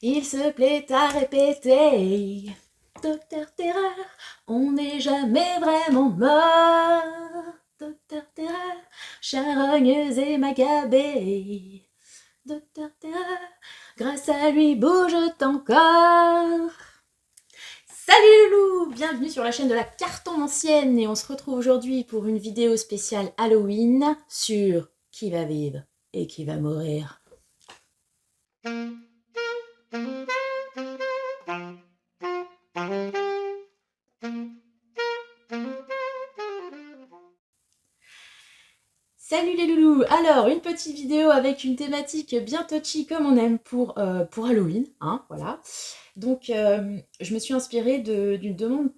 Il se plaît à répéter. Docteur Terreur, on n'est jamais vraiment mort. Docteur Terreur, charogneuse et macabée. Docteur Terreur, grâce à lui bouge ton corps. Salut Loulou, bienvenue sur la chaîne de la Carton Ancienne et on se retrouve aujourd'hui pour une vidéo spéciale Halloween sur qui va vivre et qui va mourir. Salut les loulous. Alors, une petite vidéo avec une thématique bien touchy comme on aime pour Halloween, hein, voilà. Donc, je me suis inspirée d'une demande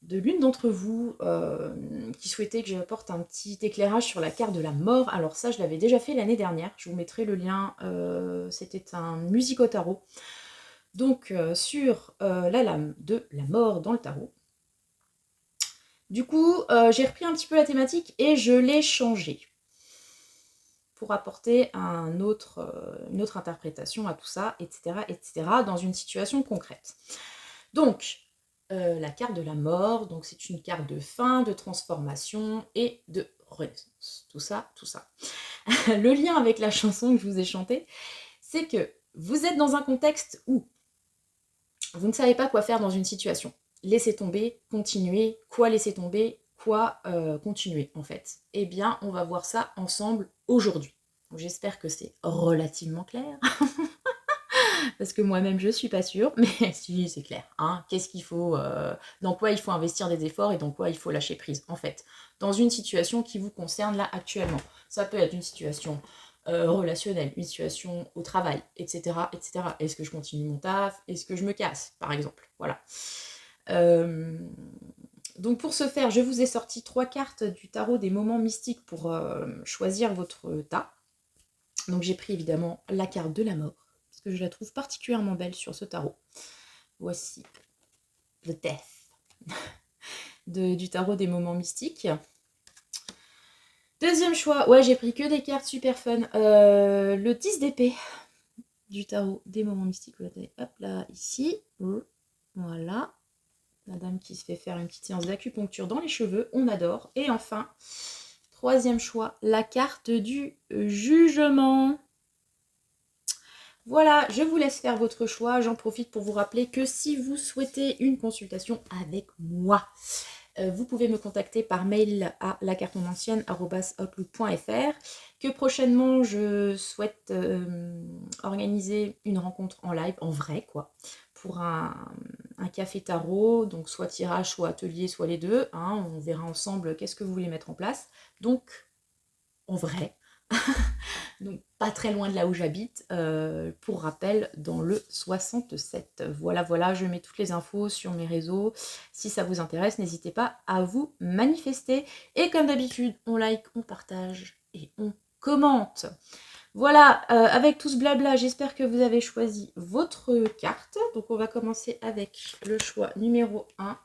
de l'une d'entre vous qui souhaitait que j'apporte un petit éclairage sur la carte de la mort. Alors ça, je l'avais déjà fait l'année dernière, je vous mettrai le lien, c'était un musico tarot. Donc, sur la lame de la mort dans le tarot. Du coup, j'ai repris un petit peu la thématique et je l'ai changée pour apporter une autre interprétation à tout ça, etc., dans une situation concrète. Donc, la carte de la mort, donc c'est une carte de fin, de transformation et de renaissance. Tout ça, tout ça. Le lien avec la chanson que je vous ai chantée, c'est que vous êtes dans un contexte où vous ne savez pas quoi faire dans une situation. Laissez tomber, continuer, quoi laisser tomber, quoi continuer en fait. Eh bien, on va voir ça ensemble aujourd'hui. J'espère que c'est relativement clair. Parce que moi-même je suis pas sûre, mais si c'est clair. Hein. Qu'est-ce qu'il faut, dans quoi il faut investir des efforts et dans quoi il faut lâcher prise, en fait, dans une situation qui vous concerne là actuellement. Ça peut être une situation relationnelle, une situation au travail, etc., etc. Est-ce que je continue mon taf? Est-ce que je me casse, par exemple? Voilà. Donc pour ce faire, je vous ai sorti 3 cartes du tarot des moments mystiques pour choisir votre tas. Donc j'ai pris évidemment la carte de la mort, parce que je la trouve particulièrement belle sur ce tarot. Voici The Death du tarot des moments mystiques. Deuxième choix, ouais, j'ai pris que des cartes super fun. Le 10 d'épée du tarot des moments mystiques. Hop là, ici. Voilà. La dame qui se fait faire une petite séance d'acupuncture dans les cheveux, on adore. Et enfin, troisième choix, la carte du jugement. Voilà, je vous laisse faire votre choix. J'en profite pour vous rappeler que si vous souhaitez une consultation avec moi, vous pouvez me contacter par mail à lacartonancienne@outlook.fr, que prochainement je souhaite organiser une rencontre en live, en vrai quoi, pour un café tarot, donc soit tirage, soit atelier, soit les deux, hein, on verra ensemble qu'est-ce que vous voulez mettre en place, donc en vrai. Donc pas très loin de là où j'habite, pour rappel, dans le 67. Voilà, voilà, je mets toutes les infos sur mes réseaux. Si ça vous intéresse, n'hésitez pas à vous manifester. Et comme d'habitude, on like, on partage et on commente. Voilà, avec tout ce blabla, j'espère que vous avez choisi votre carte. Donc on va commencer avec le choix numéro 1.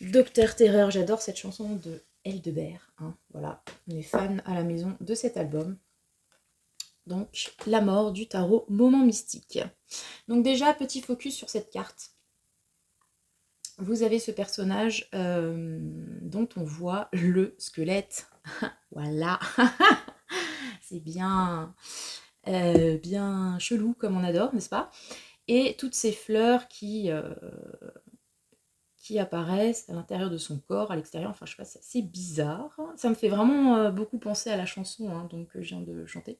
Docteur Terreur, j'adore cette chanson de Eldebert. Hein, voilà, on est fan à la maison de cet album. Donc, la mort du tarot, moment mystique. Donc déjà, petit focus sur cette carte. Vous avez ce personnage dont on voit le squelette. Voilà. C'est bien, bien chelou comme on adore, n'est-ce pas? Et toutes ces fleurs qui apparaissent à l'intérieur de son corps, à l'extérieur. Enfin, je sais pas, c'est assez bizarre. Ça me fait vraiment beaucoup penser à la chanson hein, donc, que je viens de chanter.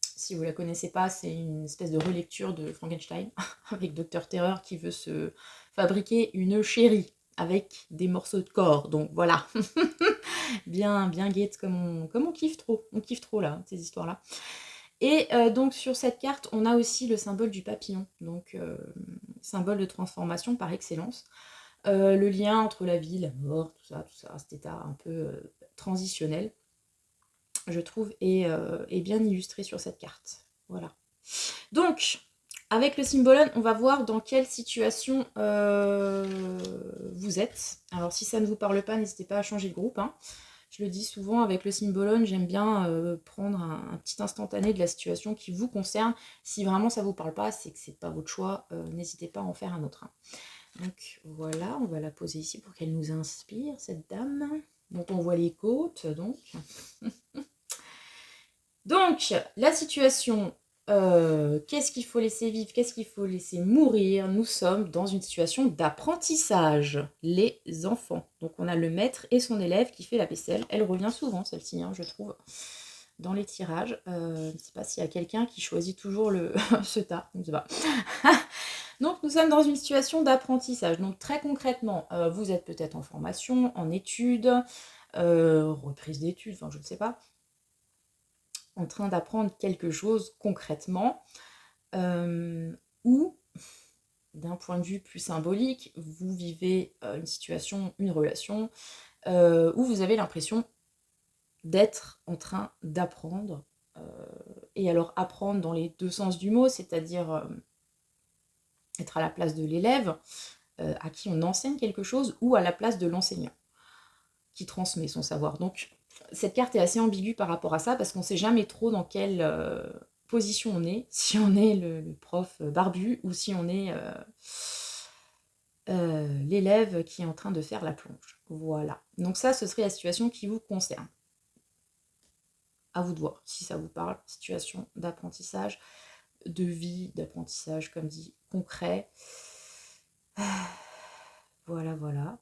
Si vous la connaissez pas, c'est une espèce de relecture de Frankenstein avec Docteur Terreur qui veut se fabriquer une chérie avec des morceaux de corps. Donc voilà, bien guette comme on kiffe trop. On kiffe trop là, ces histoires-là. Et donc sur cette carte, on a aussi le symbole du papillon, donc symbole de transformation par excellence. Le lien entre la vie, la mort, tout ça, cet état un peu transitionnel, je trouve, est bien illustré sur cette carte. Voilà. Donc, avec le symbolone, on va voir dans quelle situation vous êtes. Alors, si ça ne vous parle pas, n'hésitez pas à changer de groupe. Hein. Je le dis souvent avec le Symbolone, j'aime bien prendre un petit instantané de la situation qui vous concerne. Si vraiment ça vous parle pas, c'est que c'est pas votre choix, n'hésitez pas à en faire un autre. Hein. Donc voilà, on va la poser ici pour qu'elle nous inspire, cette dame. Donc on voit les côtes, donc. Donc, la situation, qu'est-ce qu'il faut laisser vivre, qu'est-ce qu'il faut laisser mourir? Nous sommes dans une situation d'apprentissage, les enfants. Donc on a le maître et son élève qui fait la vaisselle. Elle revient souvent, celle-ci, hein, je trouve, dans les tirages. Je ne sais pas s'il y a quelqu'un qui choisit toujours ce tas, je ne sais pas. Donc nous sommes dans une situation d'apprentissage. Donc très concrètement, vous êtes peut-être en formation, en études, reprise d'études, enfin je ne sais pas, en train d'apprendre quelque chose concrètement, ou d'un point de vue plus symbolique, vous vivez une situation, une relation, où vous avez l'impression d'être en train d'apprendre, et alors apprendre dans les deux sens du mot, c'est-à-dire être à la place de l'élève, à qui on enseigne quelque chose, ou à la place de l'enseignant, qui transmet son savoir. Donc cette carte est assez ambiguë par rapport à ça, parce qu'on ne sait jamais trop dans quelle position on est, si on est le prof barbu, ou si on est l'élève qui est en train de faire la plonge. Voilà. Donc ça, ce serait la situation qui vous concerne. À vous de voir si ça vous parle. Situation d'apprentissage, de vie, d'apprentissage, comme dit, concret. Voilà, voilà.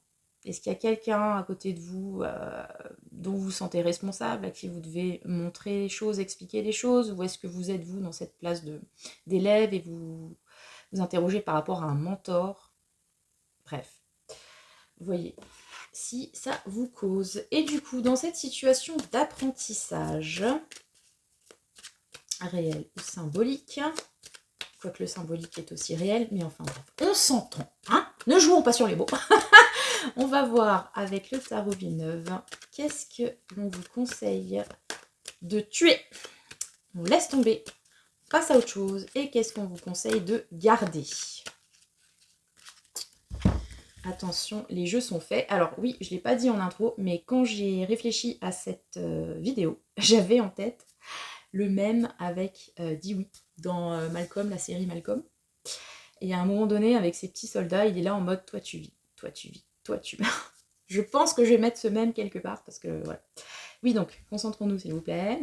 Est-ce qu'il y a quelqu'un à côté de vous dont vous vous sentez responsable, à qui vous devez montrer les choses, expliquer les choses, ou est-ce que vous êtes, vous, dans cette place d'élève et vous interrogez par rapport à un mentor? Bref, vous voyez, si ça vous cause. Et du coup, dans cette situation d'apprentissage, réel ou symbolique, quoique le symbolique est aussi réel, mais enfin bref, on s'entend, hein? Ne jouons pas sur les mots. On va voir avec le tarot Villeneuve, qu'est-ce que l'on vous conseille de tuer? On laisse tomber, passe à autre chose, et qu'est-ce qu'on vous conseille de garder? Attention, les jeux sont faits. Alors oui, je ne l'ai pas dit en intro, mais quand j'ai réfléchi à cette vidéo, j'avais en tête le même avec Dewey dans Malcolm, la série Malcolm. Et à un moment donné, avec ses petits soldats, il est là en mode « toi tu vis, toi tu vis, toi tu meurs ». Je pense que je vais mettre ce même quelque part, parce que voilà. Oui, donc, concentrons-nous s'il vous plaît.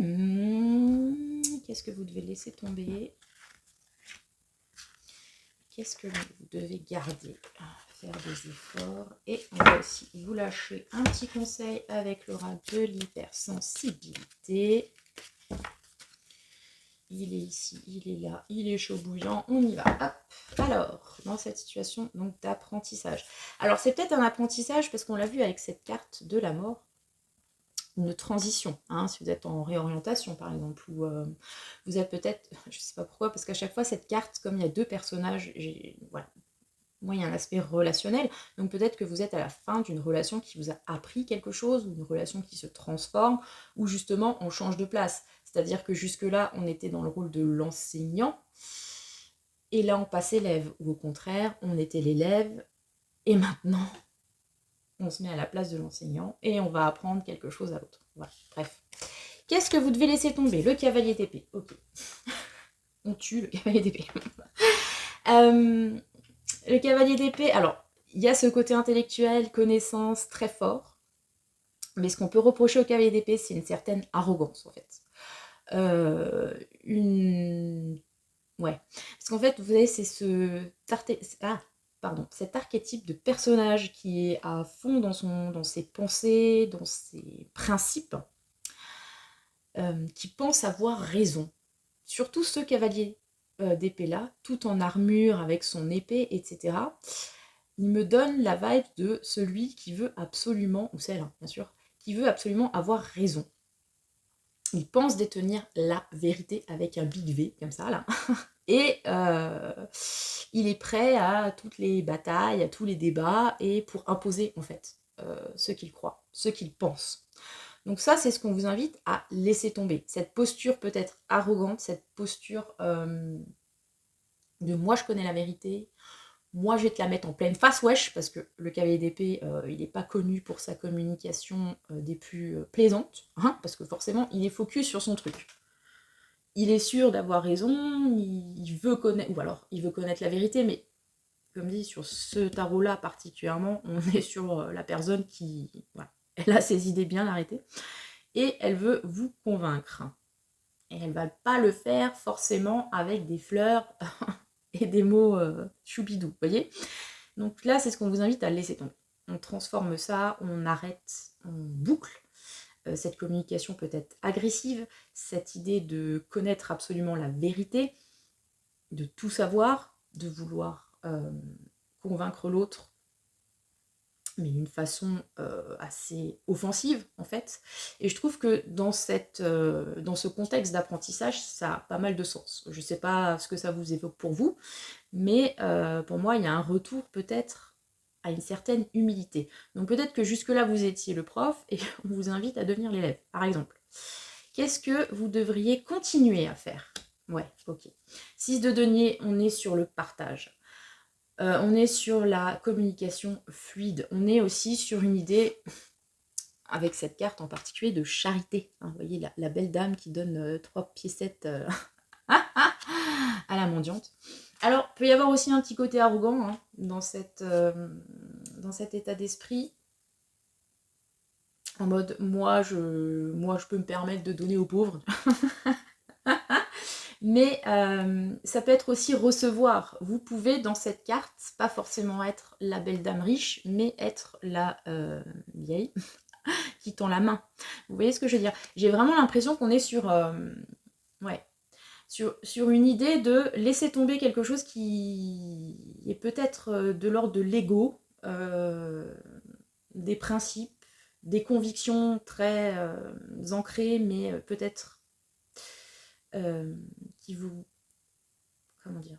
Qu'est-ce que vous devez laisser tomber? Qu'est-ce que vous devez garder? Faire des efforts. Et on va aussi vous lâcher un petit conseil avec l'aura de l'hypersensibilité. Il est ici, il est là, il est chaud bouillant, on y va. Hop. Alors, dans cette situation donc d'apprentissage. Alors, c'est peut-être un apprentissage parce qu'on l'a vu avec cette carte de la mort, une transition. Hein, si vous êtes en réorientation, par exemple, ou vous êtes peut-être, je ne sais pas pourquoi, parce qu'à chaque fois, cette carte, comme il y a deux personnages, voilà. Moi, il y a un aspect relationnel, donc peut-être que vous êtes à la fin d'une relation qui vous a appris quelque chose, ou une relation qui se transforme, ou justement, on change de place. C'est-à-dire que jusque-là, on était dans le rôle de l'enseignant, et là, on passe élève, ou au contraire, on était l'élève, et maintenant, on se met à la place de l'enseignant, et on va apprendre quelque chose à l'autre. Voilà, bref. Qu'est-ce que vous devez laisser tomber? Le cavalier d'épée, ok. On tue le cavalier d'épée. Le cavalier d'épée, alors, il y a ce côté intellectuel, connaissance très fort, mais ce qu'on peut reprocher au cavalier d'épée, c'est une certaine arrogance, en fait. Ouais. Parce qu'en fait, vous savez, c'est cet archétype de personnage qui est à fond dans ses pensées, dans ses principes, qui pense avoir raison. Surtout ce cavalier d'épée-là, tout en armure, avec son épée, etc. Il me donne la vibe de celui qui veut absolument, ou celle, hein, bien sûr, qui veut absolument avoir raison. Il pense détenir la vérité avec un big V, comme ça, là. Et il est prêt à toutes les batailles, à tous les débats, et pour imposer, en fait, ce qu'il croit, ce qu'il pense. Donc ça, c'est ce qu'on vous invite à laisser tomber. Cette posture peut-être arrogante, cette posture de « moi, je connais la vérité », moi je vais te la mettre en pleine face, wesh, parce que le cavalier d'épée, il n'est pas connu pour sa communication des plus plaisantes, hein, parce que forcément, il est focus sur son truc. Il est sûr d'avoir raison, il veut connaître, ou alors il veut connaître la vérité, mais comme dit, sur ce tarot-là particulièrement, on est sur la personne qui, voilà, elle a ses idées bien arrêtées, et elle veut vous convaincre. Et elle va pas le faire forcément avec des fleurs et des mots choubidou, vous voyez. Donc là, c'est ce qu'on vous invite à laisser tomber. On transforme ça, on arrête, on boucle cette communication peut-être agressive, cette idée de connaître absolument la vérité, de tout savoir, de vouloir convaincre l'autre, mais d'une façon assez offensive en fait. Et je trouve que dans ce contexte d'apprentissage, ça a pas mal de sens. Je sais pas ce que ça vous évoque pour vous, mais pour moi, il y a un retour peut-être à une certaine humilité. Donc peut-être que jusque-là, vous étiez le prof et on vous invite à devenir l'élève, par exemple. Qu'est-ce que vous devriez continuer à faire? Ouais, ok. 6 de denier, on est sur le partage. On est sur la communication fluide. On est aussi sur une idée, avec cette carte en particulier, de charité. Hein, vous voyez, la belle dame qui donne 3 piécettes à la mendiante. Alors, il peut y avoir aussi un petit côté arrogant hein, dans cet état d'esprit. En mode, moi je peux me permettre de donner aux pauvres. Mais ça peut être aussi recevoir. Vous pouvez, dans cette carte, pas forcément être la belle dame riche, mais être la vieille qui tend la main. Vous voyez ce que je veux dire? J'ai vraiment l'impression qu'on est sur... sur une idée de laisser tomber quelque chose qui est peut-être de l'ordre de l'ego, des principes, des convictions très ancrées, mais peut-être qui vous, comment dire,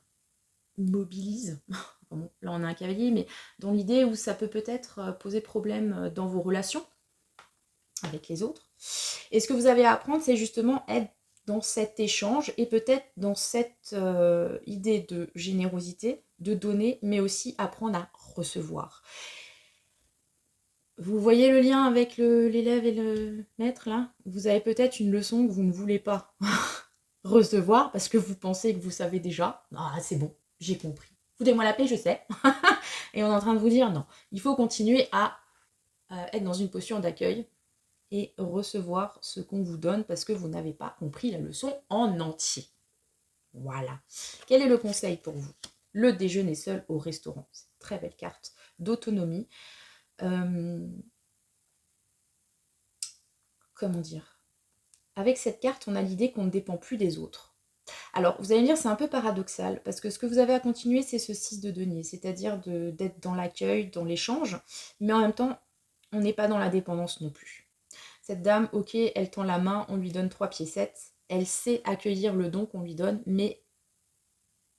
mobilisent. Bon, là on a un cavalier, mais dans l'idée où ça peut peut-être poser problème dans vos relations avec les autres. Et ce que vous avez à apprendre, c'est justement être dans cet échange et peut-être dans cette idée de générosité, de donner, mais aussi apprendre à recevoir. Vous voyez le lien avec l'élève et le maître là? Vous avez peut-être une leçon que vous ne voulez pas recevoir parce que vous pensez que vous savez déjà. Ah, c'est bon, j'ai compris. Foutez-moi la paix, je sais. Et on est en train de vous dire non. Il faut continuer à être dans une posture d'accueil et recevoir ce qu'on vous donne parce que vous n'avez pas compris la leçon en entier. Voilà. Quel est le conseil pour vous? Le déjeuner seul au restaurant. C'est une très belle carte d'autonomie. Comment dire? Avec cette carte, on a l'idée qu'on ne dépend plus des autres. Alors, vous allez me dire, c'est un peu paradoxal, parce que ce que vous avez à continuer, c'est ce 6 de denier, c'est-à-dire d'être dans l'accueil, dans l'échange, mais en même temps, on n'est pas dans la dépendance non plus. Cette dame, ok, elle tend la main, on lui donne 3 piécettes, elle sait accueillir le don qu'on lui donne, mais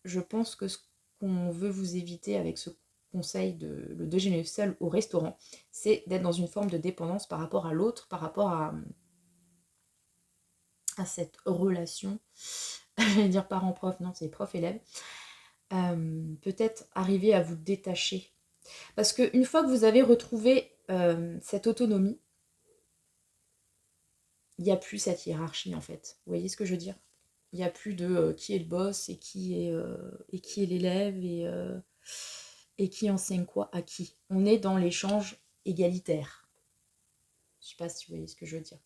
je pense que ce qu'on veut vous éviter avec ce conseil de le déjeuner seul au restaurant, c'est d'être dans une forme de dépendance par rapport à l'autre, par rapport à cette relation, j'allais dire parent-prof, non, c'est prof-élève, peut-être arriver à vous détacher. Parce qu'une fois que vous avez retrouvé cette autonomie, il n'y a plus cette hiérarchie en fait. Vous voyez ce que je veux dire? Il n'y a plus de qui est le boss et qui est l'élève et qui enseigne quoi à qui. On est dans l'échange égalitaire. Je ne sais pas si vous voyez ce que je veux dire.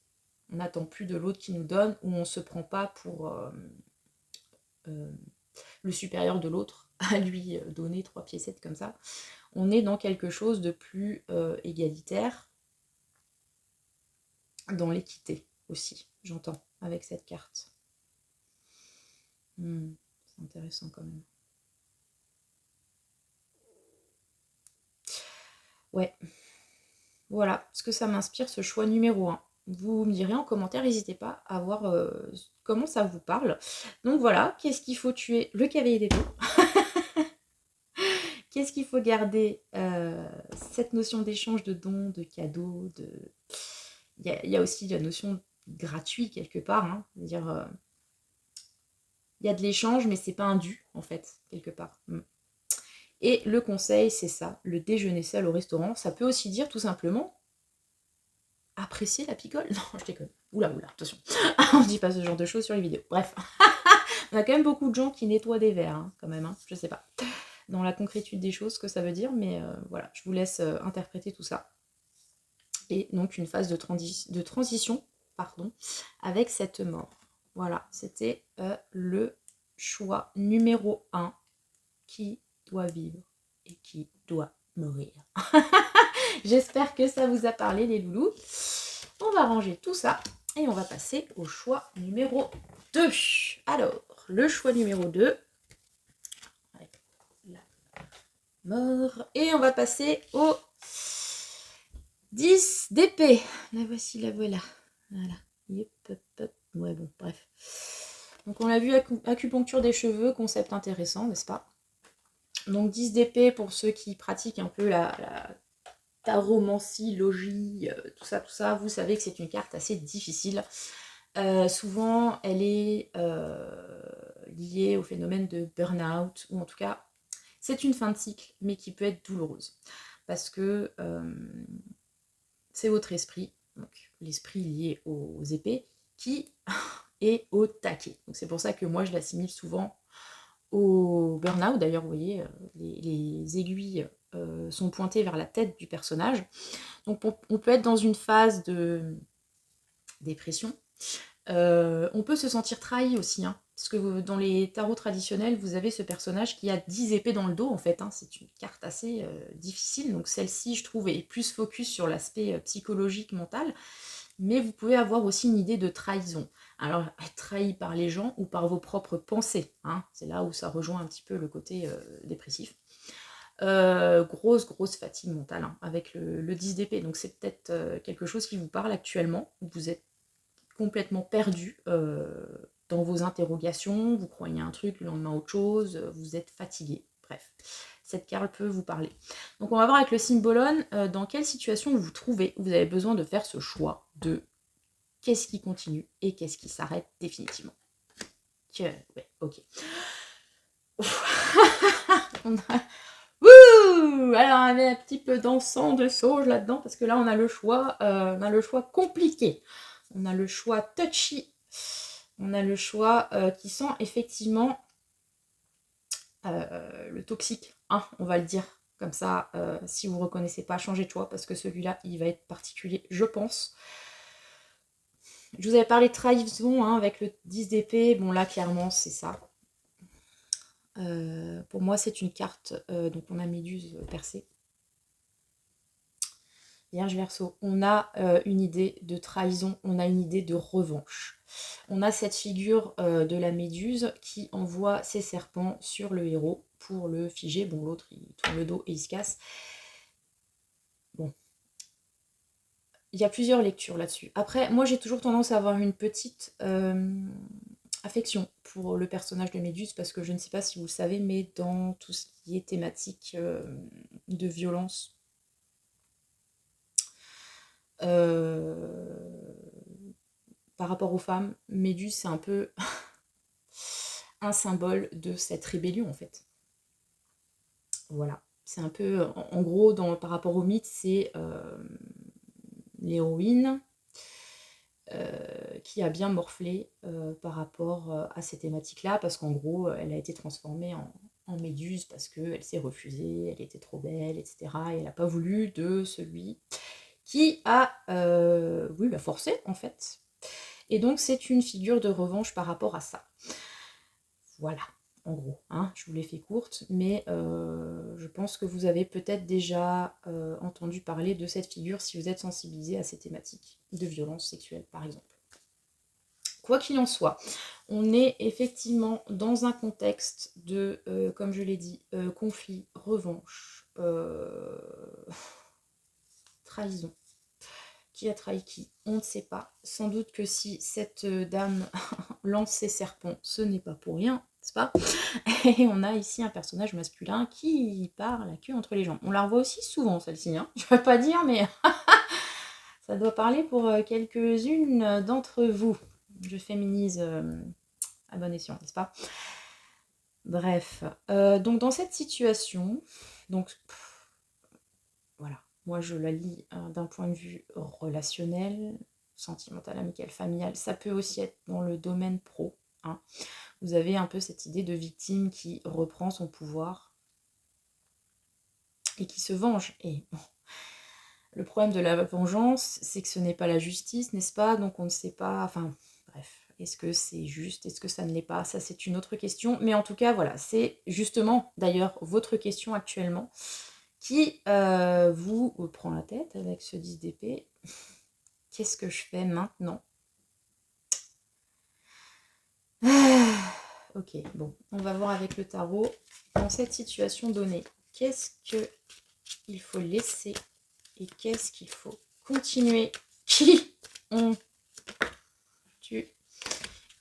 On n'attend plus de l'autre qui nous donne, ou on ne se prend pas pour le supérieur de l'autre à lui donner 3 piécettes comme ça. On est dans quelque chose de plus égalitaire, dans l'équité aussi, j'entends, avec cette carte. C'est intéressant quand même. Ouais. Voilà ce que ça m'inspire, ce choix numéro 1. Vous me direz en commentaire, n'hésitez pas à voir comment ça vous parle. Donc voilà, qu'est-ce qu'il faut tuer? Le cavalier d'épée. Qu'est-ce qu'il faut garder? Cette notion d'échange, de don, de cadeau, de... Il y a aussi la notion gratuit quelque part. Hein. C'est-à-dire, il y a de l'échange, mais c'est pas un dû, en fait, quelque part. Et le conseil, c'est ça, le déjeuner seul au restaurant. Ça peut aussi dire tout simplement apprécier la picole. Non, je déconne. Oula, attention. On dit pas ce genre de choses sur les vidéos. Bref. On a quand même beaucoup de gens qui nettoient des verres, hein, quand même. Hein. Je sais pas. Dans la concrétude des choses, ce que ça veut dire. Mais voilà, je vous laisse interpréter tout ça. Et donc une phase de transition, pardon, avec cette mort. Voilà, c'était le choix numéro 1 qui doit vivre et qui doit mourir. J'espère que ça vous a parlé les loulous. On va ranger tout ça et on va passer au choix numéro 2. Alors, le choix numéro 2. La mort. Et on va passer au 10 d'épée. La voici, la voilà. Voilà. Yep, hop, hop. Ouais, bon, bref. Donc on l'a vu, acupuncture des cheveux, concept intéressant, n'est-ce pas? Donc 10 d'épée pour ceux qui pratiquent un peu la taromancie, logie, tout ça, vous savez que c'est une carte assez difficile. Souvent, elle est liée au phénomène de burn-out, ou en tout cas, c'est une fin de cycle, mais qui peut être douloureuse. Parce que c'est votre esprit, donc l'esprit lié aux épées, qui est au taquet. Donc c'est pour ça que moi, je l'assimile souvent au burn-out. D'ailleurs, vous voyez, les aiguilles sont pointées vers la tête du personnage. Donc on peut être dans une phase de dépression. On peut se sentir trahi aussi, hein, parce que dans les tarots traditionnels, vous avez ce personnage qui a 10 épées dans le dos, en fait. Hein, c'est une carte assez difficile, donc celle-ci, je trouve, est plus focus sur l'aspect psychologique, mental, mais vous pouvez avoir aussi une idée de trahison. Alors, être trahi par les gens ou par vos propres pensées, hein, c'est là où ça rejoint un petit peu le côté dépressif. Grosse fatigue mentale hein, avec le 10 d'épée, donc c'est peut-être quelque chose qui vous parle actuellement, où vous êtes complètement perdu dans vos interrogations, vous croyez un truc, le lendemain autre chose, vous êtes fatigué, bref. Cette carte peut vous parler. Donc on va voir avec le symbolone dans quelle situation vous vous trouvez, où vous avez besoin de faire ce choix de qu'est-ce qui continue et qu'est-ce qui s'arrête définitivement. Ouais, ok. On a... Wouh, alors on avait un petit peu d'encens de sauge là-dedans, parce que là on a le choix compliqué. On a le choix touchy. On a le choix qui sent effectivement le toxique, hein, on va le dire comme ça. Si vous ne reconnaissez pas, changez de choix, parce que celui-là, il va être particulier, je pense. Je vous avais parlé de trahison hein, avec le 10 d'épée. Bon, là, clairement, c'est ça. Pour moi, c'est une carte, donc on a Méduse percée. Vierge Verseau, on a une idée de trahison, on a une idée de revanche. On a cette figure de la Méduse qui envoie ses serpents sur le héros pour le figer. Bon, l'autre, il tourne le dos et il se casse. Bon. Il y a plusieurs lectures là-dessus. Après, moi, j'ai toujours tendance à avoir une petite affection pour le personnage de Méduse, parce que je ne sais pas si vous le savez, mais dans tout ce qui est thématique de violence, par rapport aux femmes, Méduse, c'est un peu un symbole de cette rébellion, en fait. Voilà. C'est un peu, en gros, par rapport au mythe, c'est l'héroïne qui a bien morflé par rapport à ces thématiques-là, parce qu'en gros, elle a été transformée en Méduse parce qu'elle s'est refusée, elle était trop belle, etc. Et elle n'a pas voulu de celui qui a forcé, en fait. Et donc, c'est une figure de revanche par rapport à ça. Voilà, en gros. Hein, je vous l'ai fait courte, mais je pense que vous avez peut-être déjà entendu parler de cette figure si vous êtes sensibilisé à ces thématiques de violence sexuelle, par exemple. Quoi qu'il en soit, on est effectivement dans un contexte de, comme je l'ai dit, conflit, revanche, trahison. Qui a trahi qui? On ne sait pas. Sans doute que si cette dame lance ses serpents, ce n'est pas pour rien, n'est-ce pas? Et on a ici un personnage masculin qui part la queue entre les jambes. On la revoit aussi souvent, celle-ci. Hein, je ne vais pas dire, mais ça doit parler pour quelques-unes d'entre vous. Je féminise à bon escient, n'est-ce pas? Bref, donc dans cette situation, donc voilà, moi je la lis d'un point de vue relationnel, sentimental, amical, familial. Ça peut aussi être dans le domaine pro, hein. Vous avez un peu cette idée de victime qui reprend son pouvoir et qui se venge. Et bon, le problème de la vengeance, c'est que ce n'est pas la justice, n'est-ce pas? Donc on ne sait pas, enfin bref, est-ce que c'est juste, est-ce que ça ne l'est pas? Ça c'est une autre question, mais en tout cas voilà, c'est justement d'ailleurs votre question actuellement qui vous prend la tête avec ce 10 d'épée. Qu'est-ce que je fais maintenant? Ok, bon, on va voir avec le tarot. Dans cette situation donnée, qu'est-ce qu'il faut laisser et qu'est-ce qu'il faut continuer? Qui on tue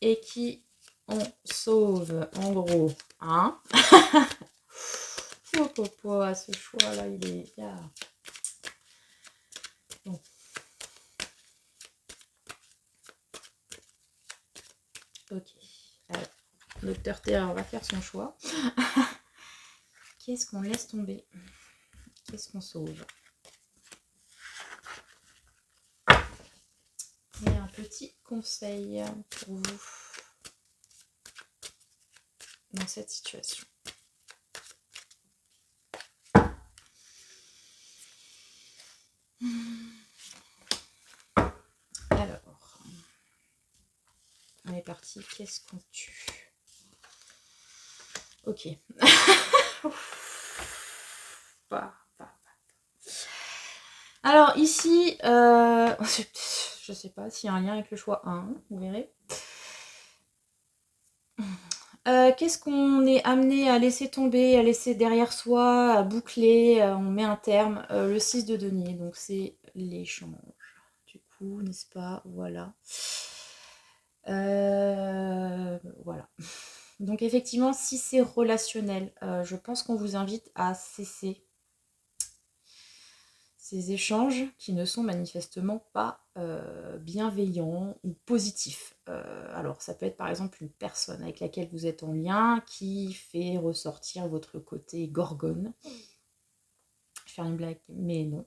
et qui on sauve, en gros, hein? À ce choix-là, il est... Bon. Ok, alors, Docteur Terreur va faire son choix. Qu'est-ce qu'on laisse tomber? Qu'est-ce qu'on sauve? Et un petit conseil pour vous dans cette situation. Alors, on est parti. Qu'est-ce qu'on tue? Ok. Alors ici, je sais pas s'il y a un lien avec le choix 1, vous verrez. Qu'est-ce qu'on est amené à laisser tomber, à laisser derrière soi, à boucler, on met un terme, le 6 de denier, donc c'est l'échange. Du coup, n'est-ce pas? Voilà. Voilà. Donc effectivement, si c'est relationnel, je pense qu'on vous invite à cesser ces échanges qui ne sont manifestement pas bienveillants ou positifs. Alors ça peut être par exemple une personne avec laquelle vous êtes en lien qui fait ressortir votre côté gorgone. Je vais faire une blague, mais non.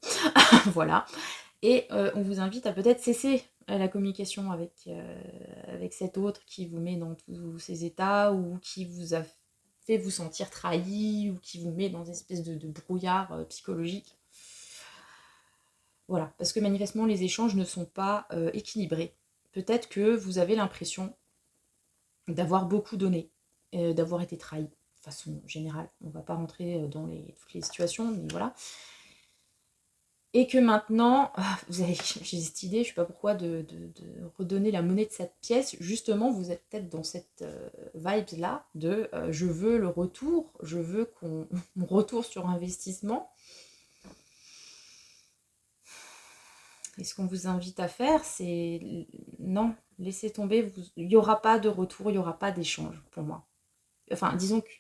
Voilà. Et on vous invite à peut-être cesser la communication avec cet autre qui vous met dans tous ces états ou qui vous a fait vous sentir trahi ou qui vous met dans une espèce de brouillard psychologique. Voilà, parce que manifestement les échanges ne sont pas équilibrés. Peut-être que vous avez l'impression d'avoir beaucoup donné, d'avoir été trahi, de façon générale. On ne va pas rentrer dans toutes les situations, mais voilà. Et que maintenant, j'ai cette idée, je ne sais pas pourquoi, de redonner la monnaie de cette pièce. Justement, vous êtes peut-être dans cette vibe-là de je veux le retour, je veux mon retour sur investissement. Et ce qu'on vous invite à faire, c'est non, laissez tomber, il n'y aura pas de retour, il n'y aura pas d'échange pour moi. Enfin, disons que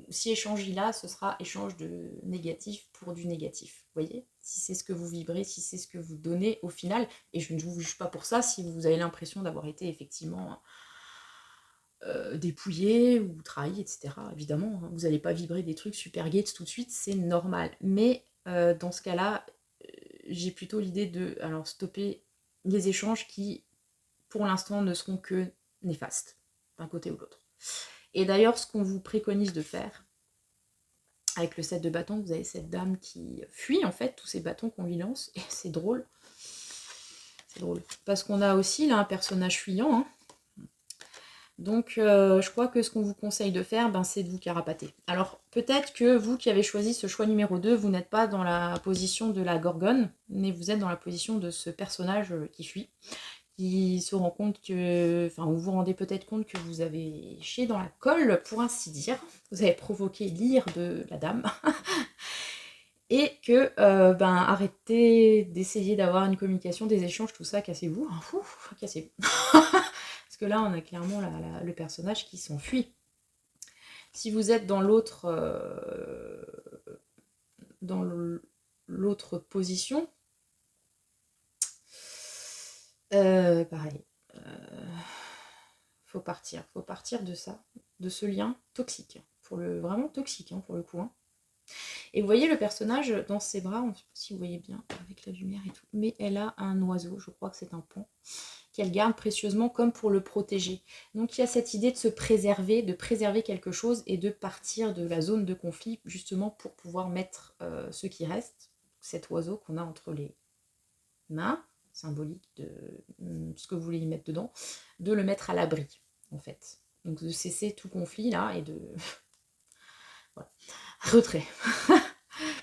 si échange il a, ce sera échange de négatif pour du négatif. Vous voyez? Si c'est ce que vous vibrez, si c'est ce que vous donnez au final, et je ne vous juge pas pour ça, si vous avez l'impression d'avoir été effectivement dépouillé ou trahi, etc. Évidemment, hein, vous n'allez pas vibrer des trucs super gates tout de suite, c'est normal. Mais dans ce cas-là, j'ai plutôt l'idée de alors, stopper les échanges qui, pour l'instant, ne seront que néfastes, d'un côté ou l'autre. Et d'ailleurs, ce qu'on vous préconise de faire, avec le 7 de bâtons, vous avez cette dame qui fuit, en fait, tous ces bâtons qu'on lui lance, et c'est drôle. C'est drôle. Parce qu'on a aussi, là, un personnage fuyant, hein. Donc, je crois que ce qu'on vous conseille de faire, c'est de vous carapater. Alors, peut-être que vous qui avez choisi ce choix numéro 2, vous n'êtes pas dans la position de la gorgone, mais vous êtes dans la position de ce personnage qui fuit, qui se rend compte que... Enfin, vous vous rendez peut-être compte que vous avez chié dans la colle, pour ainsi dire. Vous avez provoqué l'ire de la dame. Et que, arrêtez d'essayer d'avoir une communication, des échanges, tout ça, cassez-vous. Cassez-vous. Parce que là, on a clairement le personnage qui s'enfuit. Si vous êtes dans l'autre position, pareil. Faut partir de ça. de ce lien toxique. Vraiment toxique, hein, pour le coup. Hein. Et vous voyez le personnage dans ses bras, je ne sais pas si vous voyez bien avec la lumière et tout, mais elle a un oiseau, je crois que c'est un paon, qu'elle garde précieusement comme pour le protéger. Donc il y a cette idée de se préserver, de préserver quelque chose et de partir de la zone de conflit justement pour pouvoir mettre ce qui reste, cet oiseau qu'on a entre les mains, symbolique de ce que vous voulez y mettre dedans, de le mettre à l'abri en fait. Donc de cesser tout conflit là et de... voilà. Retrait.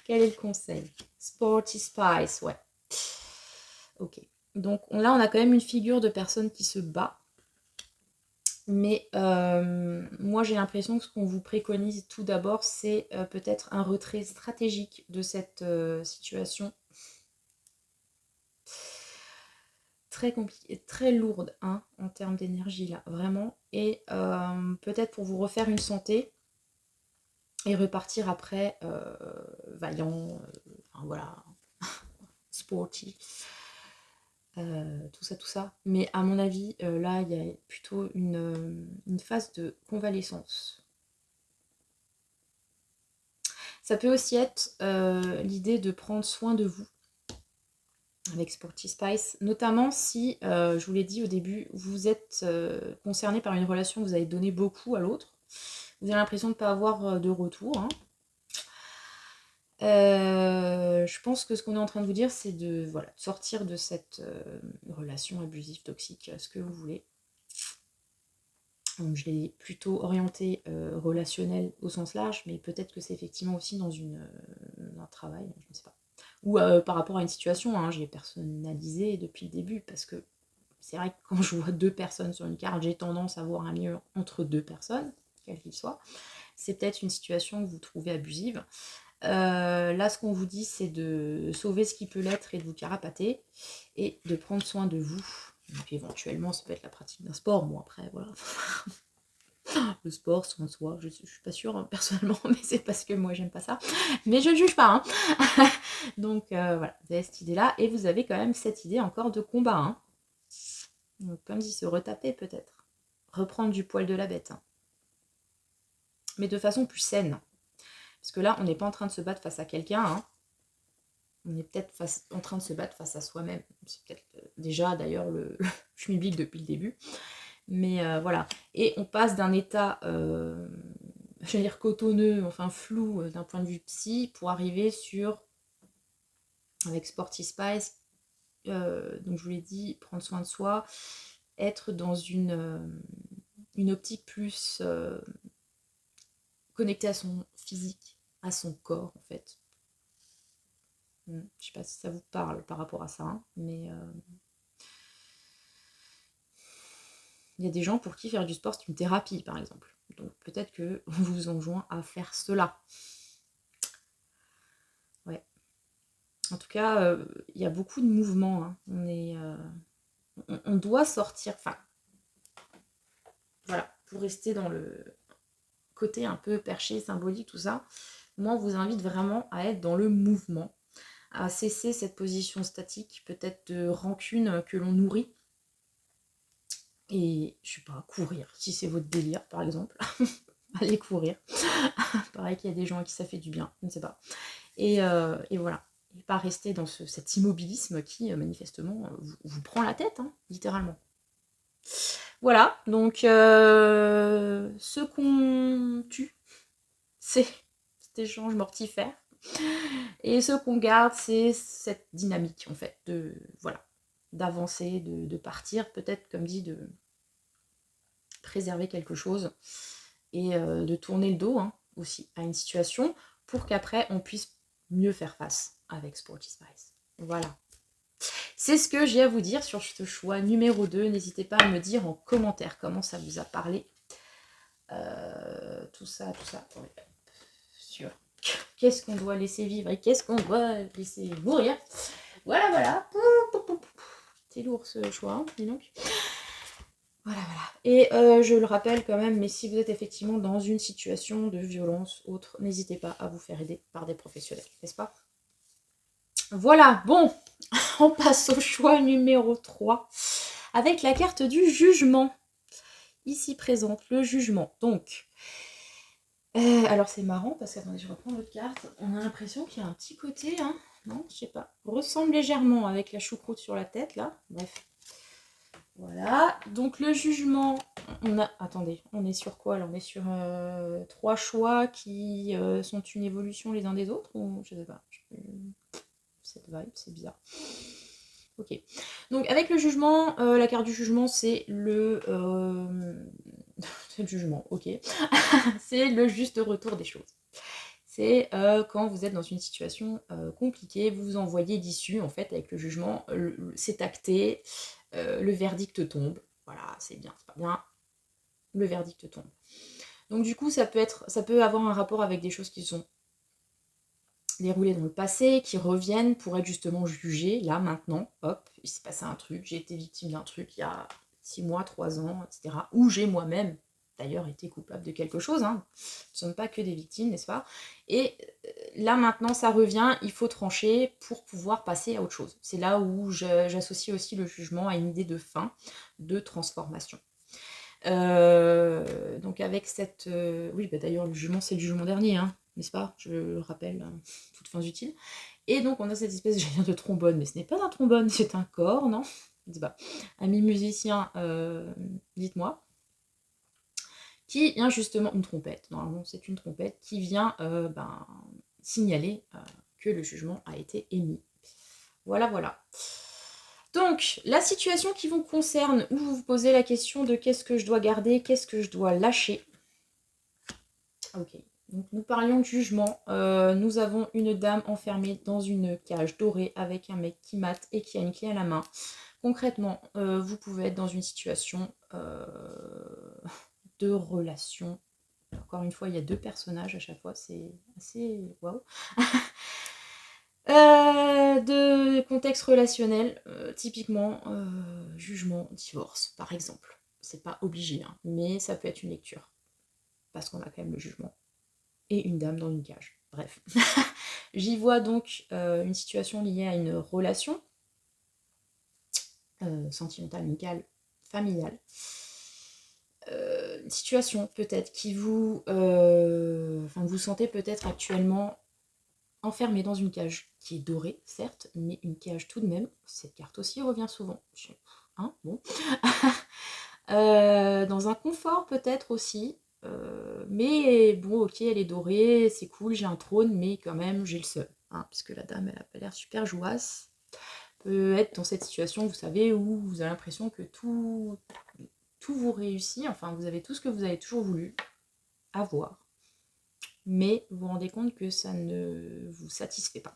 Quel est le conseil? Sporty Spice, ouais. Ok. Donc là, on a quand même une figure de personne qui se bat. Mais moi, j'ai l'impression que ce qu'on vous préconise tout d'abord, c'est peut-être un retrait stratégique de cette situation. Très compliquée, très lourde hein, en termes d'énergie là, vraiment. Et peut-être pour vous refaire une santé et repartir après vaillant, enfin voilà, sporty. Tout ça. Mais à mon avis, là, il y a plutôt une phase de convalescence. Ça peut aussi être l'idée de prendre soin de vous avec Sporty Spice, notamment si, je vous l'ai dit au début, vous êtes concerné par une relation que vous avez donné beaucoup à l'autre. Vous avez l'impression de ne pas avoir de retour. Hein. Je pense que ce qu'on est en train de vous dire, c'est de sortir de cette relation abusive, toxique, ce que vous voulez. Donc je l'ai plutôt orienté relationnel au sens large, mais peut-être que c'est effectivement aussi dans un travail, je ne sais pas. Ou par rapport à une situation, hein, je l'ai personnalisé depuis le début, parce que c'est vrai que quand je vois 2 personnes sur une carte, j'ai tendance à voir un mur entre 2 personnes, quel qu'il soit. C'est peut-être une situation que vous trouvez abusive. Là, ce qu'on vous dit, c'est de sauver ce qui peut l'être et de vous carapater, et de prendre soin de vous. Et puis éventuellement, ça peut être la pratique d'un sport. Bon, après, voilà. Le sport, soin de soi, je suis pas sûre hein, personnellement, mais c'est parce que moi, j'aime pas ça. Mais je ne juge pas. Hein. Donc, voilà, vous avez cette idée-là. Et vous avez quand même cette idée encore de combat. Hein. Donc, comme dit, se retaper peut-être. Reprendre du poil de la bête. Hein. Mais de façon plus saine. Parce que là, on n'est pas en train de se battre face à quelqu'un. Hein. On est peut-être en train de se battre face à soi-même. C'est peut-être déjà d'ailleurs le schmilblick depuis le début. Mais voilà. Et on passe d'un état, je veux dire cotonneux, enfin flou d'un point de vue psy, pour arriver sur, avec Sporty Spice, donc je vous l'ai dit, prendre soin de soi, être dans une optique plus connectée à son physique, à son corps en fait. Je sais pas si ça vous parle par rapport à ça, hein, mais il y a des gens pour qui faire du sport c'est une thérapie par exemple. Donc peut-être que on vous enjoint à faire cela. Ouais. En tout cas, il y a beaucoup de mouvements. Hein. On doit sortir. Enfin, voilà, pour rester dans le côté un peu perché, symbolique, tout ça. Moi, on vous invite vraiment à être dans le mouvement, à cesser cette position statique, peut-être de rancune que l'on nourrit. Et, je sais pas, courir, si c'est votre délire, par exemple. Allez courir. Pareil qu'il y a des gens à qui ça fait du bien, je ne sais pas. Et voilà. Et pas rester dans cet immobilisme qui, manifestement, vous prend la tête, hein, littéralement. Voilà, donc ce qu'on tue, c'est cet échange mortifère. Et ce qu'on garde, c'est cette dynamique, en fait, d'avancer, de partir, peut-être, comme dit, de préserver quelque chose et de tourner le dos hein, aussi à une situation pour qu'après on puisse mieux faire face avec Sporty Spice. Voilà. C'est ce que j'ai à vous dire sur ce choix numéro 2. N'hésitez pas à me dire en commentaire comment ça vous a parlé. Tout ça. Sur qu'est-ce qu'on doit laisser vivre et qu'est-ce qu'on doit laisser mourir. Voilà. C'est lourd ce choix, hein, dis donc. Voilà. Et je le rappelle quand même, mais si vous êtes effectivement dans une situation de violence autre, n'hésitez pas à vous faire aider par des professionnels, n'est-ce pas? Voilà, bon, on passe au choix numéro 3, avec la carte du jugement. ici présente le jugement. Donc, alors c'est marrant parce que, attendez, je reprends l'autre carte. On a l'impression qu'il y a un petit côté, hein, non, je sais pas, ressemble légèrement avec la choucroute sur la tête, là. Bref. Voilà, donc le jugement, on a... Attendez, on est sur quoi là? On est sur 3 choix qui sont une évolution les uns des autres, ou je sais pas. Cette vibe, c'est bizarre. Ok. Donc avec le jugement, la carte du jugement, c'est le... c'est le jugement, ok. C'est le juste retour des choses. C'est quand vous êtes dans une situation compliquée, vous vous envoyez d'issue, en fait, avec le jugement, c'est acté, le verdict tombe. Voilà, c'est bien, c'est pas bien, le verdict tombe. Donc du coup, ça peut avoir un rapport avec des choses qui sont déroulées dans le passé, qui reviennent pour être justement jugées, là, maintenant, hop, il s'est passé un truc, j'ai été victime d'un truc il y a 6 mois, 3 ans, etc. Ou j'ai moi-même d'ailleurs été coupable de quelque chose, hein. Nous ne sommes pas que des victimes, n'est-ce pas? Et là maintenant ça revient, il faut trancher pour pouvoir passer à autre chose. C'est là où j'associe aussi le jugement à une idée de fin, de transformation. Donc avec cette... oui, bah d'ailleurs le jugement c'est le jugement dernier, hein, n'est-ce pas? Je le rappelle, toutes fins utiles. Et donc on a cette espèce, j'allais dire, de trombone, mais ce n'est pas un trombone, c'est un corps, non? Je sais pas. Amis musiciens, dites-moi. Qui vient justement, une trompette, normalement c'est une trompette, qui vient signaler que le jugement a été émis. Voilà, voilà. Donc, la situation qui vous concerne, où vous vous posez la question de qu'est-ce que je dois garder, qu'est-ce que je dois lâcher. Ok, donc nous parlions de jugement. Nous avons une dame enfermée dans une cage dorée avec un mec qui mate et qui a une clé à la main. Concrètement, vous pouvez être dans une situation de relation. Encore une fois, il y a 2 personnages à chaque fois, c'est assez waouh. De contexte relationnel, typiquement jugement, divorce, par exemple. C'est pas obligé, hein, mais ça peut être une lecture. Parce qu'on a quand même le jugement. Et une dame dans une cage. Bref. J'y vois donc une situation liée à une relation sentimentale, amicale, familiale. Une situation peut-être qui vous... vous sentez peut-être actuellement enfermé dans une cage qui est dorée, certes, mais une cage tout de même. Cette carte aussi revient souvent. Hein, bon. Dans un confort peut-être aussi. Mais bon, ok, elle est dorée, c'est cool, j'ai un trône, mais quand même, j'ai le seum. Hein, puisque la dame, elle a pas l'air super jouasse. Peut être dans cette situation, vous savez, où vous avez l'impression que tout vous réussit, enfin, vous avez tout ce que vous avez toujours voulu avoir. Mais vous vous rendez compte que ça ne vous satisfait pas.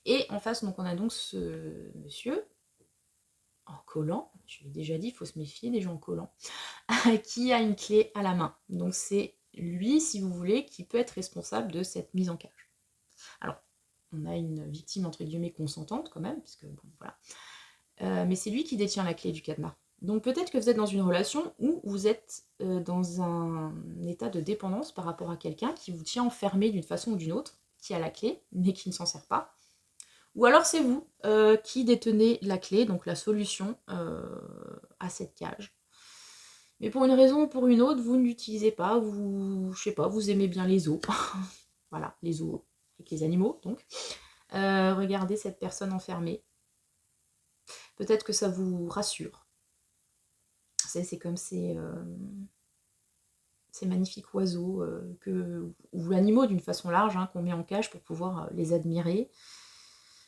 Et en face, donc, on a donc ce monsieur, en collant, je l'ai déjà dit, il faut se méfier des gens collants, qui a une clé à la main. Donc c'est lui, si vous voulez, qui peut être responsable de cette mise en cage. Alors, on a une victime, entre guillemets, consentante quand même, puisque, bon, voilà. Mais c'est lui qui détient la clé du cadenas. Donc peut-être que vous êtes dans une relation où vous êtes dans un état de dépendance par rapport à quelqu'un qui vous tient enfermé d'une façon ou d'une autre, qui a la clé, mais qui ne s'en sert pas. Ou alors c'est vous qui détenez la clé, donc la solution à cette cage. Mais pour une raison ou pour une autre, vous ne l'utilisez pas, vous, je sais pas, vous aimez bien les os. Voilà, les os avec les animaux, donc. Regardez cette personne enfermée. Peut-être que ça vous rassure. C'est comme ces magnifiques oiseaux, ou animaux d'une façon large, hein, qu'on met en cage pour pouvoir les admirer.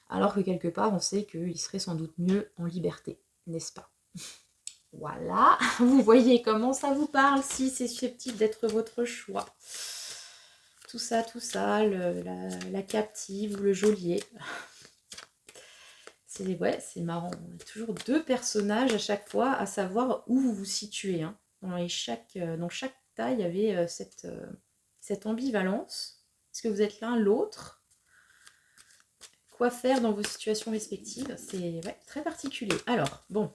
Alors que quelque part, on sait qu'ils seraient sans doute mieux en liberté, n'est-ce pas? Voilà, vous voyez comment ça vous parle, si c'est susceptible d'être votre choix. Tout ça, la captive ou le geôlier. C'est marrant, on a toujours 2 personnages à chaque fois, à savoir où vous vous situez. Hein. Dans chaque taille, il y avait cette ambivalence. Est-ce que vous êtes l'un, l'autre? Quoi faire dans vos situations respectives? C'est très particulier. Alors, bon,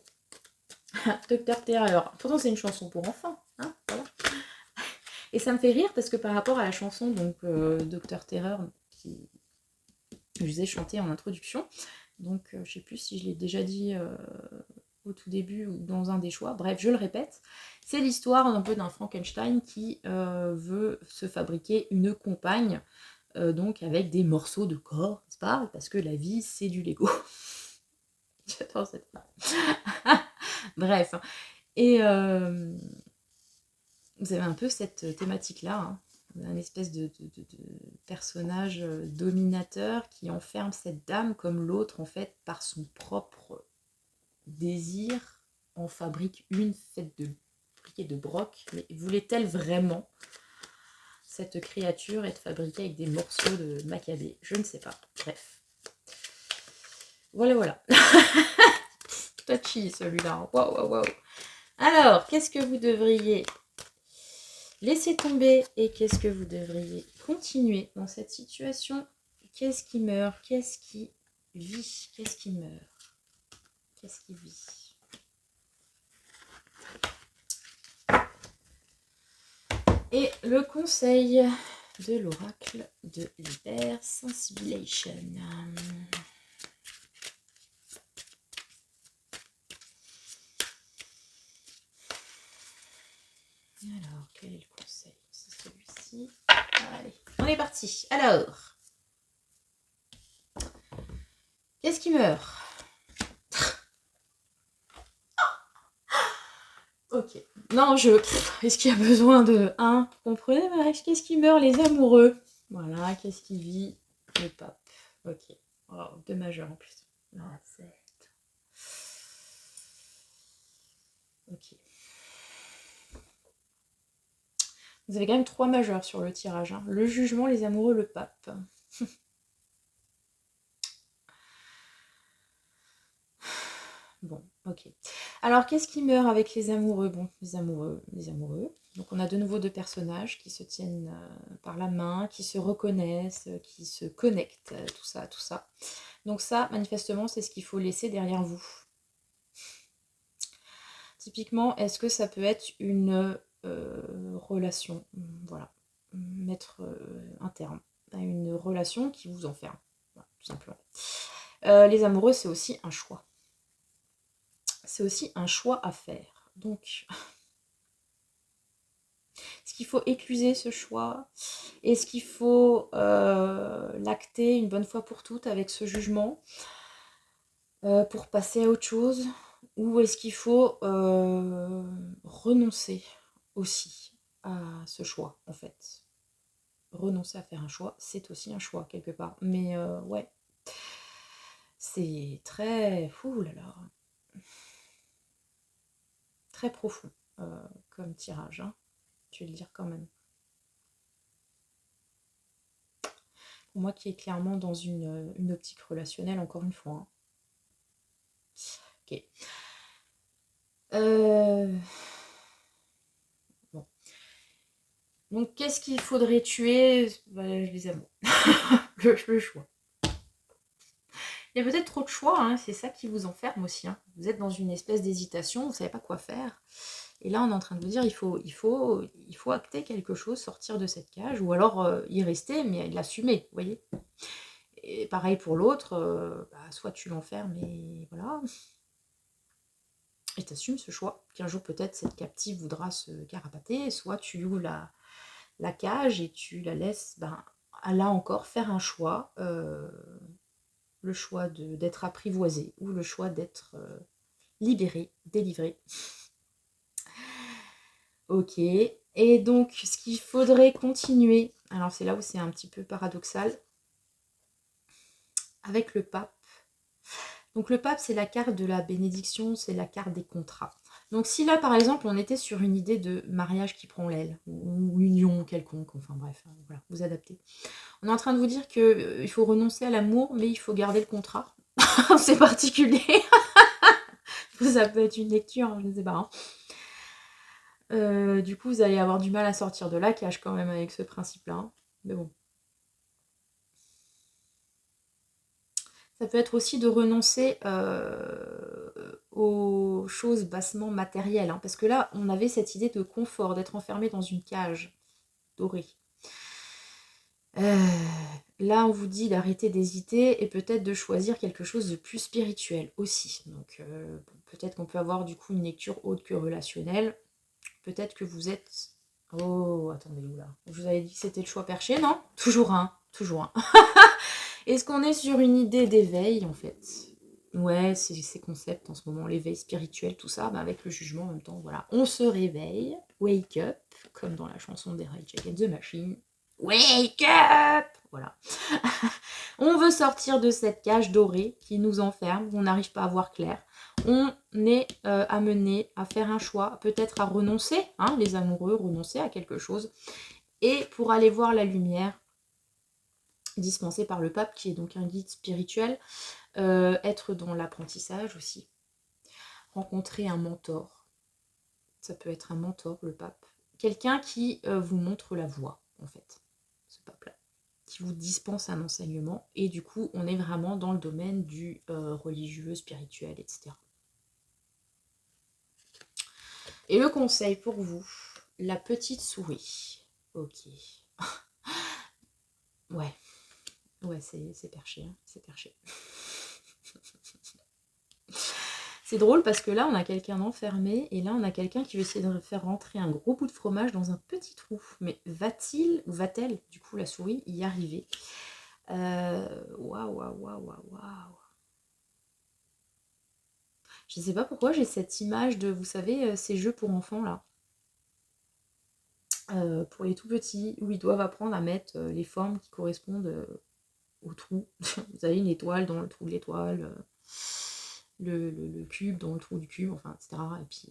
Docteur Terreur. Pourtant, c'est une chanson pour enfants. Hein, voilà. Et ça me fait rire parce que par rapport à la chanson donc Docteur Terreur qui je vous ai chanté en introduction, donc je sais plus si je l'ai déjà dit au tout début ou dans un des choix. Bref, je le répète, c'est l'histoire un peu d'un Frankenstein qui veut se fabriquer une compagne, donc avec des morceaux de corps, n'est-ce pas? Parce que la vie, c'est du Lego. J'adore cette phrase. Bref. Et vous avez un peu cette thématique-là, hein. Un espèce de personnage dominateur qui enferme cette dame comme l'autre, en fait, par son propre désir, en fabrique une faite de briquet de broc. Mais voulait-elle vraiment, cette créature, être fabriquée avec des morceaux de macabé? Je ne sais pas. Bref. Voilà. Touchy celui-là. Waouh. Alors, qu'est-ce que vous devriez laisser tomber et qu'est-ce que vous devriez continuer dans cette situation? Qu'est-ce qui meurt? Qu'est-ce qui vit? Qu'est-ce qui meurt? Qu'est-ce qui vit? Et le conseil de l'oracle de l'hypersensibilation. Alors, quel est le conseil? C'est celui-ci. Allez, on est parti. Alors, qu'est-ce qui meurt? Ok. Non, est-ce qu'il y a besoin de... Hein, vous comprenez, Marie? Qu'est-ce qui meurt? Les amoureux. Voilà, qu'est-ce qui vit? Le pape. Ok. Oh, 2 majeurs en plus. Ah, 7. Ok. Vous avez quand même 3 majeurs sur le tirage, hein. Le jugement, les amoureux, le pape. Bon, ok. Alors, qu'est-ce qui meurt avec les amoureux? Bon, les amoureux. Donc, on a de nouveau 2 personnages qui se tiennent par la main, qui se reconnaissent, qui se connectent, tout ça. Donc ça, manifestement, c'est ce qu'il faut laisser derrière vous. Typiquement, est-ce que ça peut être une relation? Voilà. Mettre un terme à une relation qui vous enferme. Voilà, tout simplement. Les amoureux, c'est aussi un choix. C'est aussi un choix à faire. Donc, est-ce qu'il faut écluser ce choix? Est-ce qu'il faut l'acter une bonne fois pour toutes avec ce jugement pour passer à autre chose? Ou est-ce qu'il faut renoncer aussi à ce choix, en fait? Renoncer à faire un choix, c'est aussi un choix, quelque part. Mais ouais, c'est très... Ouh là là. Très profond comme tirage, hein. Je vais le dire quand même. Pour moi qui est clairement dans une optique relationnelle, encore une fois, hein. Ok. Bon. Donc, qu'est-ce qu'il faudrait tuer? Les amours. le choix. Il y a peut-être trop de choix, hein, c'est ça qui vous enferme aussi, hein. Vous êtes dans une espèce d'hésitation, vous ne savez pas quoi faire. Et là, on est en train de vous dire, il faut acter quelque chose, sortir de cette cage, ou alors y rester, mais l'assumer, vous voyez. Et pareil pour l'autre, soit tu l'enfermes et voilà, et t'assumes ce choix, qu'un jour peut-être cette captive voudra se carapater, soit tu ouvres la cage et tu la laisses, là encore, faire un choix, le choix d'être apprivoisé, ou le choix d'être libéré, délivré. Ok, et donc ce qu'il faudrait continuer, alors c'est là où c'est un petit peu paradoxal, avec le pape. Donc le pape, c'est la carte de la bénédiction, c'est la carte des contrats. Donc si là, par exemple, on était sur une idée de mariage qui prend l'aile, ou union quelconque, enfin bref, voilà, vous adaptez. On est en train de vous dire qu'il faut renoncer à l'amour, mais il faut garder le contrat. C'est particulier. Ça peut être une lecture, je ne sais pas. Du coup, vous allez avoir du mal à sortir de la cage quand même avec ce principe-là. Mais bon. Ça peut être aussi de renoncer aux choses bassement matérielles. Parce que là, on avait cette idée de confort, d'être enfermé dans une cage dorée. Là, on vous dit d'arrêter d'hésiter et peut-être de choisir quelque chose de plus spirituel aussi. Donc, bon, peut-être qu'on peut avoir du coup une lecture autre que relationnelle. Peut-être que vous êtes... Oh, attendez, où là? Je vous avais dit que c'était le choix perché, non? Toujours un, toujours un. Est-ce qu'on est sur une idée d'éveil, en fait? Ouais, c'est ces concepts en ce moment, l'éveil spirituel, tout ça, bah avec le jugement en même temps, voilà. On se réveille, wake up, comme dans la chanson des Rage Against the Machine. Wake up! Voilà. On veut sortir de cette cage dorée qui nous enferme, où on n'arrive pas à voir clair. On est amené à faire un choix, peut-être à renoncer, hein, les amoureux, renoncer à quelque chose, et pour aller voir la lumière dispensée par le pape, qui est donc un guide spirituel, être dans l'apprentissage aussi, rencontrer un mentor. Ça peut être un mentor, le pape. Quelqu'un qui vous montre la voie, en fait, ce pape-là, qui vous dispense un enseignement, et du coup, on est vraiment dans le domaine du religieux, spirituel, etc. Et le conseil pour vous, la petite souris. Ok. Ouais. Ouais, c'est perché, hein, c'est perché. C'est drôle parce que là, on a quelqu'un d'enfermé et là, on a quelqu'un qui veut essayer de faire rentrer un gros bout de fromage dans un petit trou. Mais va-t-il, ou va-t-elle, du coup, la souris, y arriver? Waouh, waouh, waouh, waouh, waouh. Je sais pas pourquoi j'ai cette image de, vous savez, ces jeux pour enfants là. Pour les tout petits, où ils doivent apprendre à mettre les formes qui correspondent au trou. Vous avez une étoile dans le trou de l'étoile, le cube dans le trou du cube, enfin, etc. Et puis,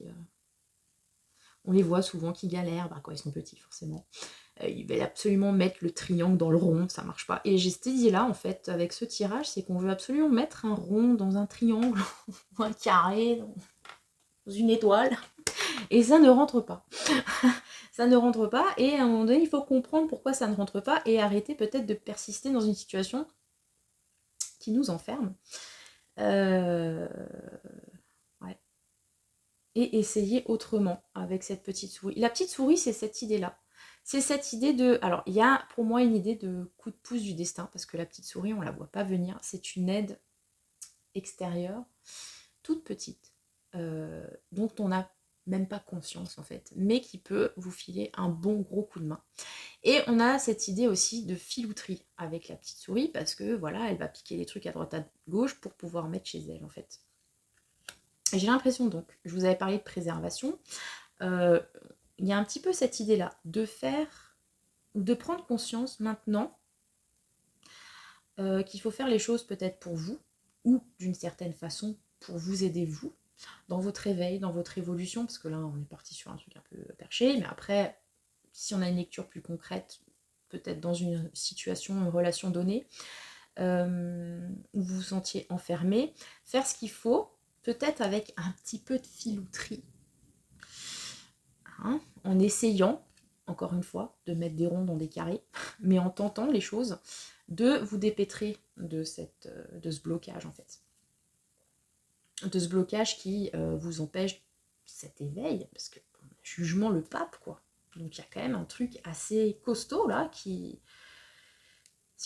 on les voit souvent qui galèrent, bah, quand ils sont petits, forcément. Ils veulent absolument mettre le triangle dans le rond, ça marche pas. Et j'ai cette idée-là, en fait, avec ce tirage, c'est qu'on veut absolument mettre un rond dans un triangle, ou un carré, dans une étoile. Et ça ne rentre pas. Ça ne rentre pas, et à un moment donné, il faut comprendre pourquoi ça ne rentre pas, et arrêter peut-être de persister dans une situation qui nous enferme. Ouais. Et essayer autrement avec cette petite souris. La petite souris, c'est cette idée-là. C'est cette idée de... Alors, il y a pour moi une idée de coup de pouce du destin, parce que la petite souris, on ne la voit pas venir. C'est une aide extérieure, toute petite, dont on n'a même pas conscience, en fait, mais qui peut vous filer un bon gros coup de main. Et on a cette idée aussi de filouterie avec la petite souris, parce que, voilà, elle va piquer les trucs à droite à gauche pour pouvoir mettre chez elle, en fait. Et j'ai l'impression, donc, je vous avais parlé de préservation, il y a un petit peu cette idée-là, de faire, de prendre conscience maintenant qu'il faut faire les choses peut-être pour vous, ou d'une certaine façon pour vous aider vous, dans votre éveil, dans votre évolution, parce que là on est parti sur un truc un peu perché, mais après, si on a une lecture plus concrète, peut-être dans une situation, une relation donnée, où vous vous sentiez enfermé, faire ce qu'il faut, peut-être avec un petit peu de filouterie, hein, en essayant, encore une fois, de mettre des ronds dans des carrés, mais en tentant les choses, de vous dépêtrer de ce blocage, en fait. De ce blocage qui vous empêche cet éveil, parce que jugement le pape, quoi. Donc il y a quand même un truc assez costaud, là, qui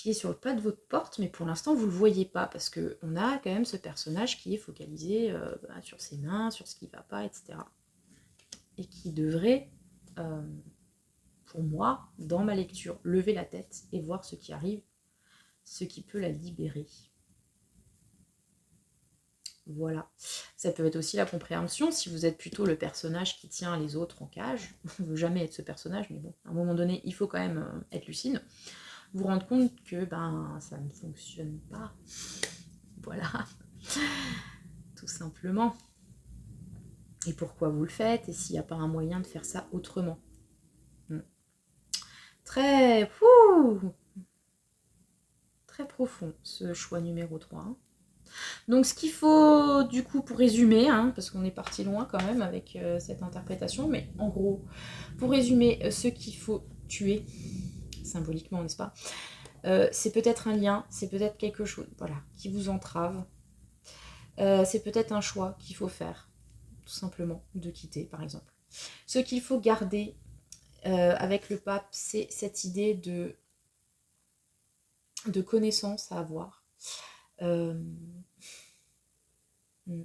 est sur le pas de votre porte, mais pour l'instant, vous ne le voyez pas, parce qu'on a quand même ce personnage qui est focalisé sur ses mains, sur ce qui ne va pas, etc. Et qui devrait... pour moi, dans ma lecture, lever la tête et voir ce qui arrive, ce qui peut la libérer. Voilà. Ça peut être aussi la compréhension, si vous êtes plutôt le personnage qui tient les autres en cage. On ne veut jamais être ce personnage, mais bon, à un moment donné, il faut quand même être lucide. Vous rendre compte que ça ne fonctionne pas. Voilà. Tout simplement. Et pourquoi vous le faites, et s'il n'y a pas un moyen de faire ça autrement. Très... très profond, ce choix numéro 3. Donc ce qu'il faut, du coup, pour résumer, hein, parce qu'on est parti loin quand même avec cette interprétation, mais en gros, pour résumer, ce qu'il faut tuer, symboliquement, n'est-ce pas, c'est peut-être un lien, c'est peut-être quelque chose, voilà, qui vous entrave. C'est peut-être un choix qu'il faut faire, tout simplement, de quitter, par exemple. Ce qu'il faut garder avec le pape, c'est cette idée de de connaissances à avoir. Euh, hmm,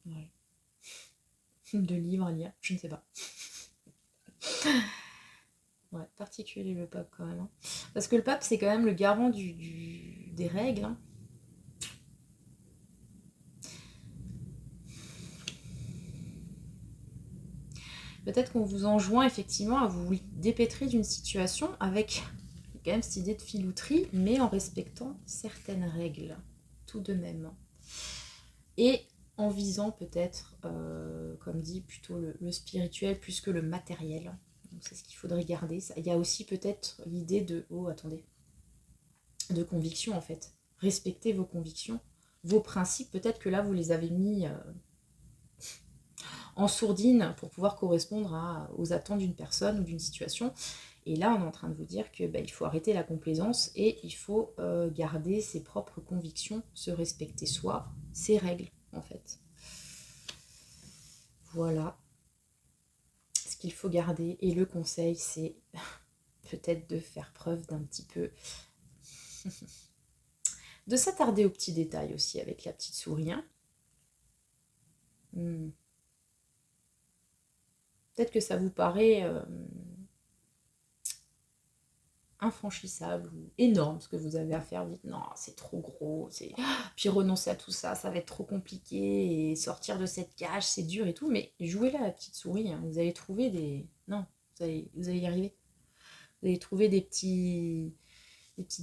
ouais. De livres à lire, je ne sais pas. Ouais, particulier le pape quand même, hein. Parce que le pape, c'est quand même le garant des règles, hein. Peut-être qu'on vous enjoint effectivement à vous dépêtrer d'une situation avec quand même cette idée de filouterie, mais en respectant certaines règles, tout de même. Et en visant peut-être, comme dit, plutôt le spirituel plus que le matériel. Donc c'est ce qu'il faudrait garder. Il y a aussi peut-être l'idée de, oh attendez, de conviction en fait. Respectez vos convictions, vos principes, peut-être que là vous les avez mis en sourdine pour pouvoir correspondre aux attentes d'une personne ou d'une situation. Et là, on est en train de vous dire que il faut arrêter la complaisance et il faut garder ses propres convictions, se respecter soi, ses règles, en fait. Voilà ce qu'il faut garder. Et le conseil, c'est peut-être de faire preuve d'un petit peu... de s'attarder aux petits détails aussi avec la petite souris. Hein. Peut-être que ça vous paraît infranchissable ou énorme ce que vous avez à faire. Vous dites non, c'est trop gros, puis renoncer à tout ça, ça va être trop compliqué et sortir de cette cage, c'est dur et tout. Mais jouez là la petite souris, hein. Vous allez trouver des. Non, vous allez y arriver. Vous allez trouver des petits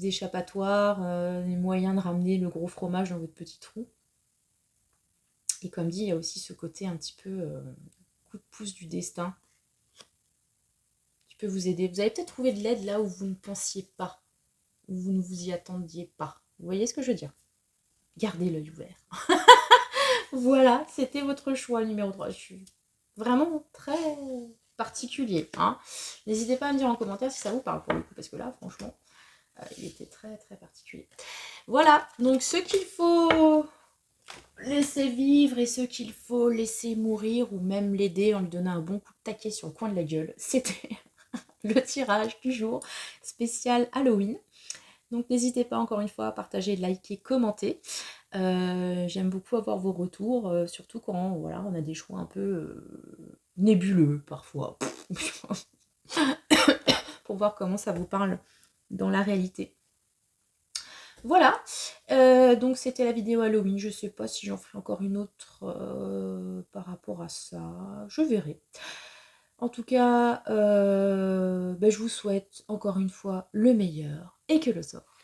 échappatoires, des moyens de ramener le gros fromage dans votre petit trou. Et comme dit, il y a aussi ce côté un petit peu coup de pouce du destin qui peut vous aider. Vous allez peut-être trouver de l'aide là où vous ne pensiez pas, où vous ne vous y attendiez pas. Vous voyez ce que je veux dire? Gardez l'œil ouvert. Voilà, c'était votre choix numéro 3. Je suis vraiment très particulier. Hein. N'hésitez pas à me dire en commentaire si ça vous parle pour le coup, parce que là, franchement, il était très très particulier. Voilà, donc ce qu'il faut laisser vivre et ce qu'il faut laisser mourir, ou même l'aider en lui donnant un bon coup de taquet sur le coin de la gueule, c'était le tirage du jour spécial Halloween. Donc n'hésitez pas encore une fois à partager, liker, commenter. J'aime beaucoup avoir vos retours, surtout quand voilà, on a des choix un peu nébuleux parfois. Pour voir comment ça vous parle dans la réalité. Voilà, donc c'était la vidéo Halloween. Je sais pas si j'en ferai encore une autre par rapport à ça. Je verrai. En tout cas, je vous souhaite encore une fois le meilleur et que le sort.